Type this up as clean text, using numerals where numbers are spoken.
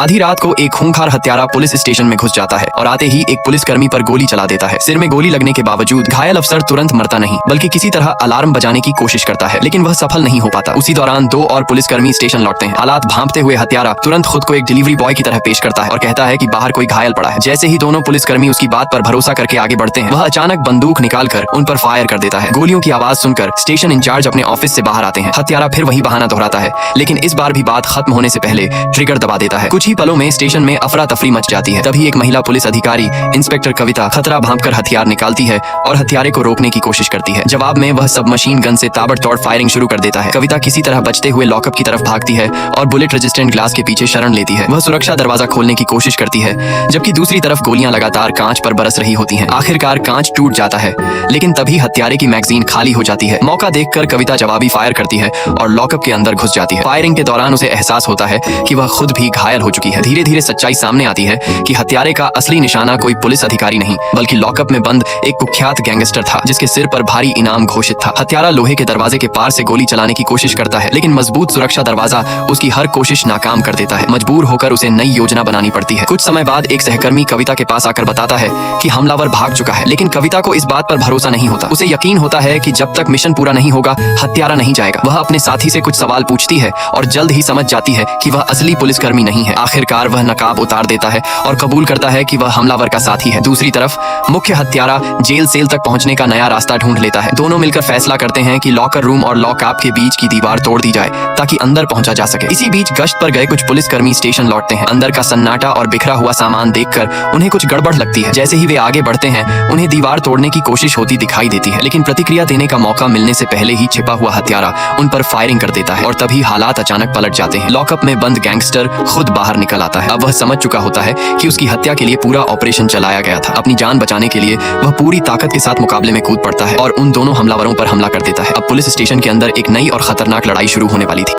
आधी रात को एक खूंखार हत्यारा पुलिस स्टेशन में घुस जाता है और आते ही एक पुलिसकर्मी पर गोली चला देता है। सिर में गोली लगने के बावजूद घायल अफसर तुरंत मरता नहीं बल्कि किसी तरह अलार्म बजाने की कोशिश करता है, लेकिन वह सफल नहीं हो पाता। उसी दौरान 2 और पुलिसकर्मी स्टेशन लौटते हैं। हालात भांपते हुए हत्यारा तुरंत खुद को एक डिलीवरी बॉय की तरह पेश करता है और कहता है कि बाहर कोई घायल पड़ा है। जैसे ही दोनों पुलिसकर्मी उसकी बात पर भरोसा करके आगे बढ़ते हैं, वह अचानक बंदूक निकालकर उन पर फायर कर देता है। गोलियों की आवाज सुनकर स्टेशन इंचार्ज अपने ऑफिस से बाहर आते हैं। हत्यारा फिर वही बहाना दोहराता है, लेकिन इस बार भी बात खत्म होने से पहले ट्रिगर दबा देता है। कुछ ही पलों में स्टेशन में अफरा तफरी मच जाती है। तभी एक महिला पुलिस अधिकारी इंस्पेक्टर कविता खतरा भांपकर हथियार निकालती है और हत्यारे को रोकने की कोशिश करती है। जवाब में वह सब मशीन गन से ताबड़तोड़ फायरिंग शुरू कर देता है। कविता किसी तरह बचते हुए लॉकअप की तरफ भागती है और बुलेट रेजिस्टेंट ग्लास के पीछे शरण लेती है। वह सुरक्षा दरवाजा खोलने की कोशिश करती है, जबकि दूसरी तरफ गोलियां लगातार कांच पर बरस रही होती हैं। आखिरकार कांच टूट जाता है, लेकिन तभी हत्यारे की मैगजीन खाली हो जाती है। मौका देखकर कविता जवाबी फायर करती है और लॉकअप के अंदर घुस जाती है। फायरिंग के दौरान उसे एहसास होता है कि वह खुद भी घायल हो चुकी है। धीरे धीरे सच्चाई सामने आती है कि हत्यारे का असली निशाना कोई पुलिस अधिकारी नहीं बल्कि लॉकअप में बंद एक कुख्यात गैंगस्टर था, जिसके सिर पर भारी इनाम घोषित था। हत्यारा लोहे के दरवाजे के पार से गोली चलाने की कोशिश करता है, लेकिन मजबूत सुरक्षा दरवाजा उसकी हर कोशिश नाकाम कर देता है। मजबूर होकर उसे नई योजना बनानी पड़ती है। कुछ समय बाद एक सहकर्मी कविता के पास आकर बताता है कि हमलावर भाग चुका है, लेकिन कविता को इस बात पर भरोसा नहीं होता। उसे यकीन होता है कि जब तक मिशन पूरा नहीं होगा हत्यारा नहीं जाएगा। वह अपने साथी से कुछ सवाल पूछती है और जल्द ही समझ जाती है कि वह असली पुलिसकर्मी नहीं है। आखिरकार वह नकाब उतार देता है और कबूल करता है कि वह हमलावर का साथी है। दूसरी तरफ मुख्य हत्यारा जेल सेल तक पहुंचने का नया रास्ता ढूंढ लेता है। दोनों मिलकर फैसला करते हैं कि लॉकर रूम और लॉकअप के बीच की दीवार तोड़ दी जाए ताकि अंदर पहुंचा जा सके। इसी बीच गश्त पर गए कुछ पुलिसकर्मी स्टेशन लौटते हैं। अंदर का सन्नाटा और बिखरा हुआ सामान देखकर उन्हें कुछ गड़बड़ लगती है। जैसे ही वे आगे बढ़ते हैं, उन्हें दीवार तोड़ने की कोशिश होती दिखाई देती है, लेकिन प्रतिक्रिया देने का मौका मिलने से पहले ही छिपा हुआ हत्यारा उन पर फायरिंग कर देता है और तभी हालात अचानक पलट जाते हैं। लॉकअप में बंद गैंगस्टर खुद बाहर निकल आता है। अब वह समझ चुका होता है कि उसकी हत्या के लिए पूरा ऑपरेशन चलाया गया था। अपनी जान बचाने के लिए वह पूरी ताकत के साथ मुकाबले में कूद पड़ता है और उन दोनों हमलावरों पर हमला कर देता है। अब पुलिस स्टेशन के अंदर एक नई और खतरनाक लड़ाई शुरू होने वाली थी।